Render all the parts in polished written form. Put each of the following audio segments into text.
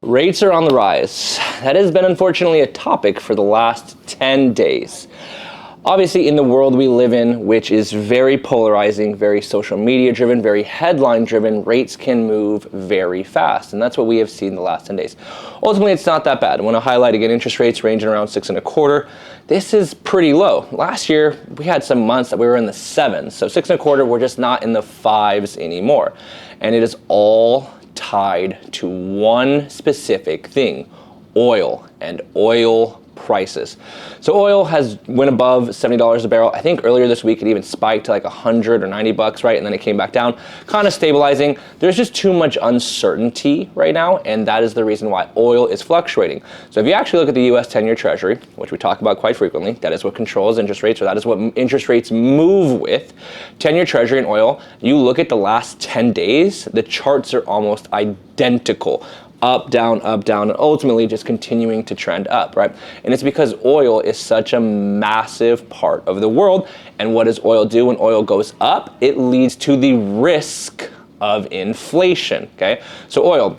Rates are on the rise. That has been unfortunately a topic for the last 10 days. Obviously, in the world we live in, which is very polarizing, very social media driven, very headline driven, rates can move very fast. And that's what we have seen the last 10 days. Ultimately, it's not that bad. I want to highlight again, interest rates ranging around 6.25. This is pretty low. Last year, we had some months that we were in the 7s. So 6.25, we're just not in the 5s anymore. And it is all tied to one specific thing: oil and oil prices. So oil has went above $70 a barrel. I think earlier this week it even spiked to like 100 or 90 bucks, right? And then it came back down, kind of stabilizing. There's just too much uncertainty right now, and that is the reason why oil is fluctuating. So if you actually look at the US 10-year Treasury, which we talk about quite frequently, that is what controls interest rates, or that is what interest rates move with. 10-year Treasury and oil, you look at the last 10 days, the charts are almost identical. Up, down, and ultimately just continuing to trend up, right? And it's because oil is such a massive part of the world. And what does oil do when oil goes up? It leads to the risk of inflation, okay? So oil,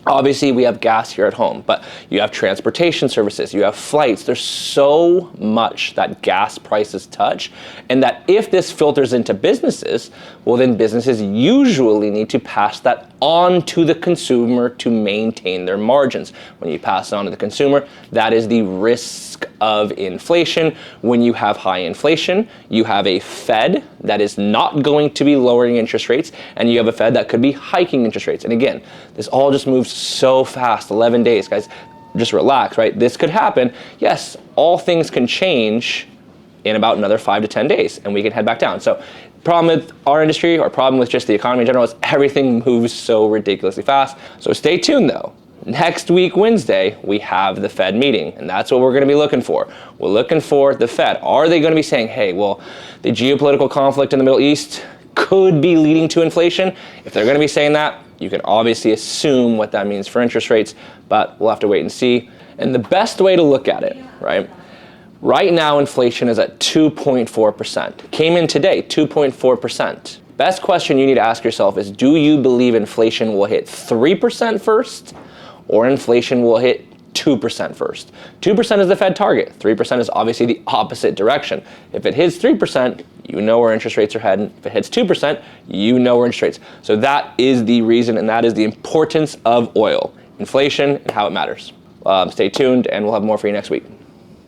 obviously we have gas here at home, but you have transportation services, you have flights. There's so much that gas prices touch, and that if this filters into businesses, well then businesses usually need to pass that on to the consumer to maintain their margins. When you pass it on to the consumer, that is the risk of inflation. When you have high inflation, you have a Fed that is not going to be lowering interest rates, and you have a Fed that could be hiking interest rates. And again, this all just moves so fast, 11 days, guys. Just relax, right? This could happen. Yes, all things can change in about another 5 to 10 days, and we can head back down. So problem with our industry, or problem with just the economy in general, is everything moves so ridiculously fast. So stay tuned though. Next week, Wednesday, we have the Fed meeting, and that's what we're going to be looking for. We're looking for the Fed. Are they going to be saying, hey, well, the geopolitical conflict in the Middle East could be leading to inflation? If they're going to be saying that, you can obviously assume what that means for interest rates, but we'll have to wait and see. And the best way to look at it, right? Right now, inflation is at 2.4%. Came in today, 2.4%. Best question you need to ask yourself is, do you believe inflation will hit 3% first, or inflation will hit 2% first? 2% is the Fed target. 3% is obviously the opposite direction. If it hits 3%, you know where interest rates are heading. If it hits 2%, you know where interest rates. So that is the reason, and that is the importance of oil, inflation, and how it matters. Stay tuned, and we'll have more for you next week.